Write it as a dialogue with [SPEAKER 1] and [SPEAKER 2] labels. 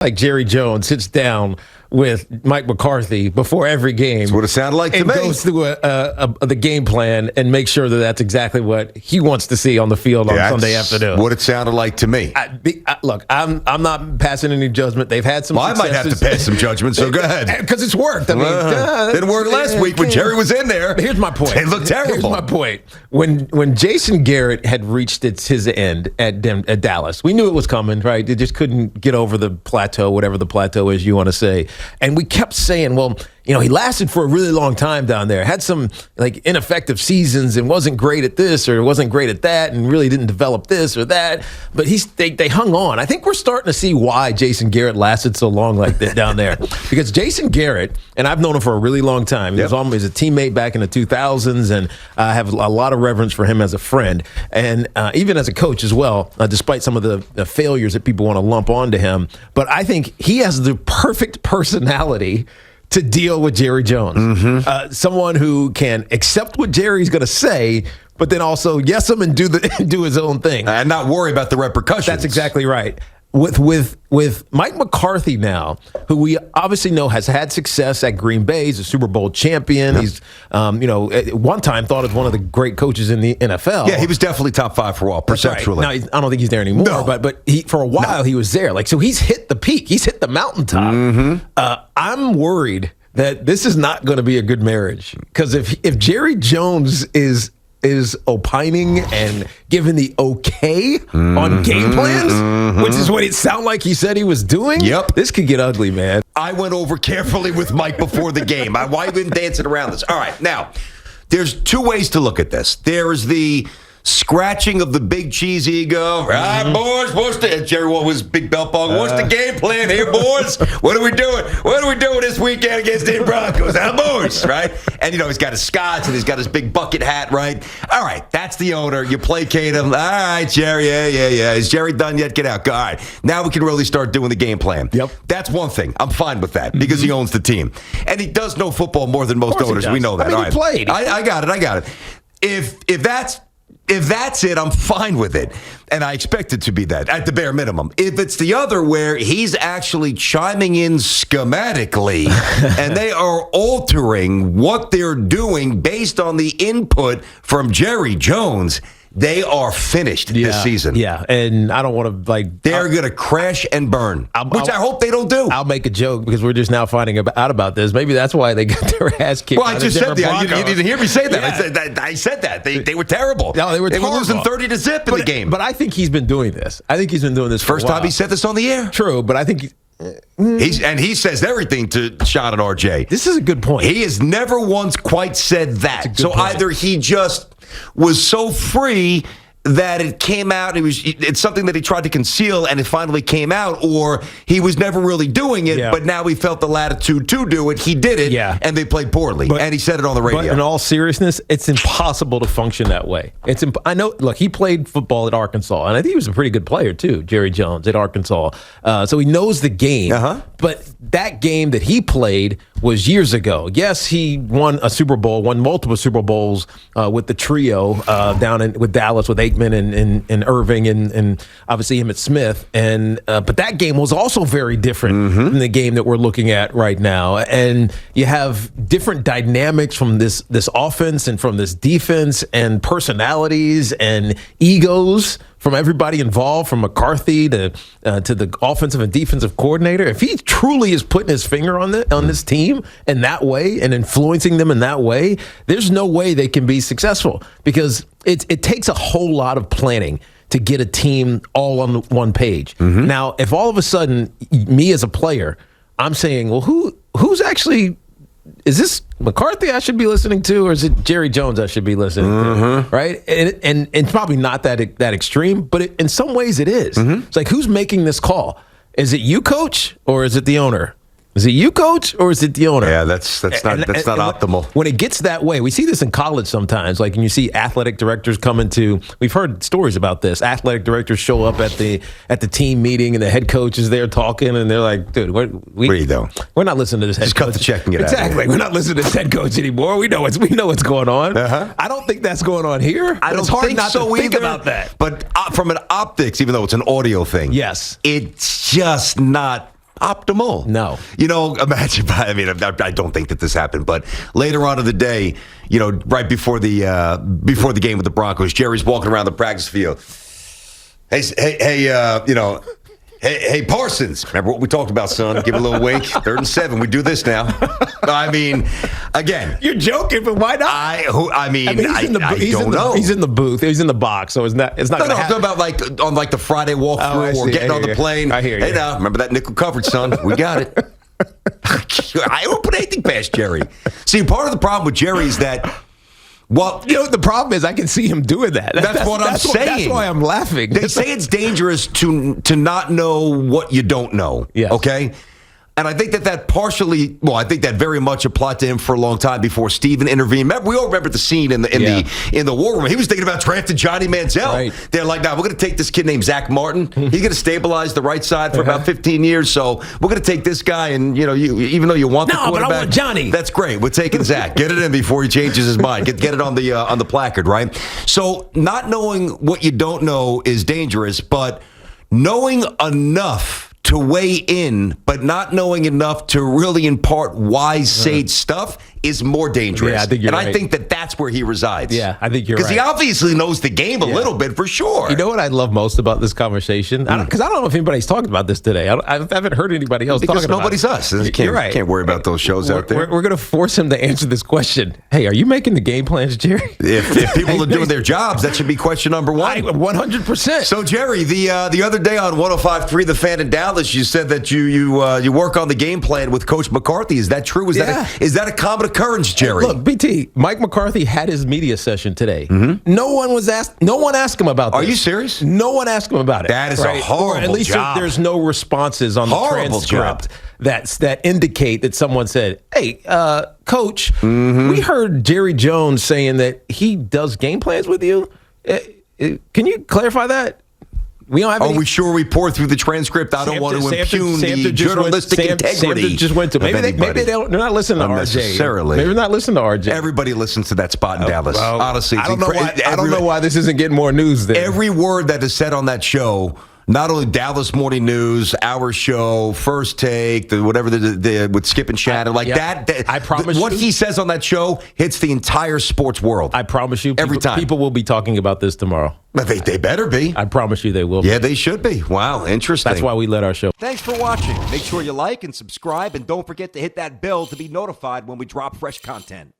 [SPEAKER 1] like Jerry Jones sits down with Mike McCarthy before every game.
[SPEAKER 2] That's what it sounded like to me.
[SPEAKER 1] And goes through the game plan and makes sure that that's exactly what he wants to see on the field on Sunday afternoon.
[SPEAKER 2] What it sounded like to me.
[SPEAKER 1] Look, I'm not passing any judgment. They've had some
[SPEAKER 2] successes. I might have to pass some judgment, so go ahead.
[SPEAKER 1] Because it's worked. I mean,
[SPEAKER 2] didn't work last week when Jerry was in there.
[SPEAKER 1] Here's my point.
[SPEAKER 2] They looked terrible.
[SPEAKER 1] Here's my point. When Jason Garrett had reached his end at Dallas, we knew it was coming, right? They just couldn't get over the plateau, whatever the plateau is you want to say. And we kept saying, well, he lasted for a really long time down there, had some ineffective seasons and wasn't great at this or wasn't great at that and really didn't develop this or that. But they hung on. I think we're starting to see why Jason Garrett lasted so long like that down there. Because Jason Garrett, and I've known him for a really long time. He was always a teammate back in the 2000s, and I have a lot of reverence for him as a friend and even as a coach as well, despite some of the failures that people want to lump onto him. But I think he has the perfect personality to deal with Jerry Jones. Mm-hmm. Someone who can accept what Jerry's going to say, but then also yes him and do his own thing.
[SPEAKER 2] And not worry about the repercussions.
[SPEAKER 1] That's exactly right. With Mike McCarthy now, who we obviously know has had success at Green Bay. He's a Super Bowl champion. Yep. He's, at one time thought of one of the great coaches in the NFL.
[SPEAKER 2] Yeah, he was definitely top 5 for a while, perceptually.
[SPEAKER 1] Right. Now, I don't think he's there anymore, but for a while he was there. So he's hit the peak. He's hit the mountaintop. Mm-hmm. I'm worried that this is not going to be a good marriage. Because if Jerry Jones is opining and giving the okay on game plans, which is what it sounded like he said he was doing.
[SPEAKER 2] Yep.
[SPEAKER 1] This could get ugly, man.
[SPEAKER 2] I went over carefully with Mike before the game. Why have you been dancing around this? All right, now, there's 2 ways to look at this. There's the scratching of the big cheese ego. All right, boys, what's the Jerry was big belt bug? What's the game plan here, boys? What are we doing? What are we doing this weekend against the Broncos? Boys, right? And he's got his scotch and he's got his big bucket hat, right? All right, that's the owner. You placate him. All right, Jerry, yeah. Is Jerry done yet? Get out. All right, now we can really start doing the game plan.
[SPEAKER 1] Yep.
[SPEAKER 2] That's one thing. I'm fine with that because he owns the team. And he does know football more than most owners. We know that.
[SPEAKER 1] I mean, he played.
[SPEAKER 2] I got it. If that's it, I'm fine with it. And I expect it to be that, at the bare minimum. If it's the other where he's actually chiming in schematically and they are altering what they're doing based on the input from Jerry Jones, they are finished this season.
[SPEAKER 1] Yeah, and I don't want to
[SPEAKER 2] they're going to crash and burn, which I hope they don't do.
[SPEAKER 1] I'll make a joke because we're just now finding out about this. Maybe that's why they got their ass kicked.
[SPEAKER 2] Well, I just said that. You didn't hear me say that.
[SPEAKER 1] Yeah.
[SPEAKER 2] I said that. They were terrible.
[SPEAKER 1] No, they were
[SPEAKER 2] losing 30-0 in the game.
[SPEAKER 1] But I think he's been doing this. I think he's been doing this for
[SPEAKER 2] First time he said this on the air.
[SPEAKER 1] True, but I think
[SPEAKER 2] he says everything to Sean and RJ.
[SPEAKER 1] This is a good point.
[SPEAKER 2] He has never once quite said that. So point. Either he just was so free that it came out, it's something that he tried to conceal and it finally came out, or he was never really doing it, but now he felt the latitude to do it. He did it, and they played poorly, and he said it on the radio.
[SPEAKER 1] But in all seriousness, it's impossible to function that way. I know, look, he played football at Arkansas, and I think he was a pretty good player too, Jerry Jones at Arkansas. So he knows the game, but that game that he played was years ago. Yes, he won a Super Bowl, won multiple Super Bowls with the trio down with Dallas, with Aikman and Irving and obviously Emmitt Smith. But that game was also very different than the game that we're looking at right now. And you have different dynamics from this offense and from this defense and personalities and egos from everybody involved, from McCarthy to the offensive and defensive coordinator. If he truly is putting his finger on this team in that way and influencing them in that way, there's no way they can be successful because it takes a whole lot of planning to get a team all on one page. Now, if all of a sudden, me as a player, I'm saying, well, who's actually... Is this McCarthy I should be listening to, or is it Jerry Jones I should be listening to? Right? And it's probably not that extreme, but in some ways it is. It's like, who's making this call? Is it you, coach, or is it the owner? Is it you, coach, or is it the owner?
[SPEAKER 2] Yeah, that's not optimal.
[SPEAKER 1] When it gets that way, we see this in college sometimes. Like, when you see athletic directors coming to, we've heard stories about this. Athletic directors show up at the team meeting, and the head coach is there talking, and they're like, "Dude, where are you doing? We're not listening to this head coach.
[SPEAKER 2] Just cut the check and get out of here."
[SPEAKER 1] Exactly. We're not listening to this head coach anymore. We know what's going on. I don't think that's going on here.
[SPEAKER 2] It's hard not to think
[SPEAKER 1] about that.
[SPEAKER 2] But from an optics, even though it's an audio thing,
[SPEAKER 1] yes,
[SPEAKER 2] it's just not optimal.
[SPEAKER 1] No.
[SPEAKER 2] Imagine, I mean, I don't think that this happened, but later on in the day, right before the game with the Broncos, Jerry's walking around the practice field. Hey, Parsons. Remember what we talked about, son? Give a little wink. 3rd and 7. We do this now. I mean, again.
[SPEAKER 1] You're joking, but why not?
[SPEAKER 2] I don't know.
[SPEAKER 1] He's in the booth. He's in the box, so it's not.
[SPEAKER 2] No, I'm talking about on the Friday walkthrough or getting on the plane.
[SPEAKER 1] I hear you.
[SPEAKER 2] Hey, now, remember that nickel coverage, son? We got it. I don't put anything past Jerry. See, part of the problem with Jerry is that. Well,
[SPEAKER 1] the problem is I can see him doing that.
[SPEAKER 2] That's what I'm saying.
[SPEAKER 1] That's why I'm laughing.
[SPEAKER 2] They say it's dangerous to not know what you don't know.
[SPEAKER 1] Yes.
[SPEAKER 2] Okay? And I think that partially, I think that very much applied to him for a long time before Steven intervened. We all remember the scene in the war room. He was thinking about drafting Johnny Manziel. Right. They're like, we're going to take this kid named Zach Martin. He's going to stabilize the right side for about 15 years. So we're going to take this guy, and even though you want the quarterback,
[SPEAKER 1] but I want Johnny.
[SPEAKER 2] That's great. We're taking Zach. Get it in before he changes his mind. Get it on the placard, right? So not knowing what you don't know is dangerous, but knowing enough to weigh in, but not knowing enough to really impart wise, sage stuff is more dangerous.
[SPEAKER 1] Yeah, I think you're right.
[SPEAKER 2] I think that's where he resides.
[SPEAKER 1] Yeah, I think you're right.
[SPEAKER 2] Because he obviously knows the game a little bit, for sure.
[SPEAKER 1] You know what I love most about this conversation? Because I don't know if anybody's talked about this today. I haven't heard anybody else talking about it.
[SPEAKER 2] Because nobody's us.
[SPEAKER 1] You're right.
[SPEAKER 2] Can't worry about those shows out there.
[SPEAKER 1] We're going to force him to answer this question. Hey, are you making the game plans, Jerry?
[SPEAKER 2] If people are doing their jobs, that should be question number one.
[SPEAKER 1] 100%.
[SPEAKER 2] So, Jerry, the other day on 105.3 The Fan in Dallas, you said that you work on the game plan with Coach McCarthy. Is that true? Is that a common occurrence, Jerry?
[SPEAKER 1] Look, BT, Mike McCarthy had his media session today. Mm-hmm. No one asked him about this.
[SPEAKER 2] Are you serious?
[SPEAKER 1] No one asked him about it.
[SPEAKER 2] That is a horrible
[SPEAKER 1] job. Or at least there's no responses on the transcript that indicate that someone said, hey, Coach, we heard Jerry Jones saying that he does game plans with you. Can you clarify that? We don't have
[SPEAKER 2] Are we sure we pour through the transcript? I don't want to impugn the journalistic integrity.
[SPEAKER 1] Just went to maybe they're not listening to RJ.
[SPEAKER 2] Necessarily.
[SPEAKER 1] Maybe they're not listening to RJ.
[SPEAKER 2] Everybody listens to that spot in Dallas.
[SPEAKER 1] Well,
[SPEAKER 2] honestly,
[SPEAKER 1] I don't know why this isn't getting more news. Then
[SPEAKER 2] every word that is said on that show. Not only Dallas Morning News, our show, First Take, whatever with Skip and Shannon, that.
[SPEAKER 1] I promise
[SPEAKER 2] what he says on that show hits the entire sports world.
[SPEAKER 1] I promise you,
[SPEAKER 2] every time
[SPEAKER 1] people will be talking about this tomorrow.
[SPEAKER 2] They better be.
[SPEAKER 1] I promise you, they will.
[SPEAKER 2] Yeah, they should be. Wow, interesting.
[SPEAKER 1] That's why we let our show.
[SPEAKER 3] Thanks for watching. Make sure you like and subscribe, and don't forget to hit that bell to be notified when we drop fresh content.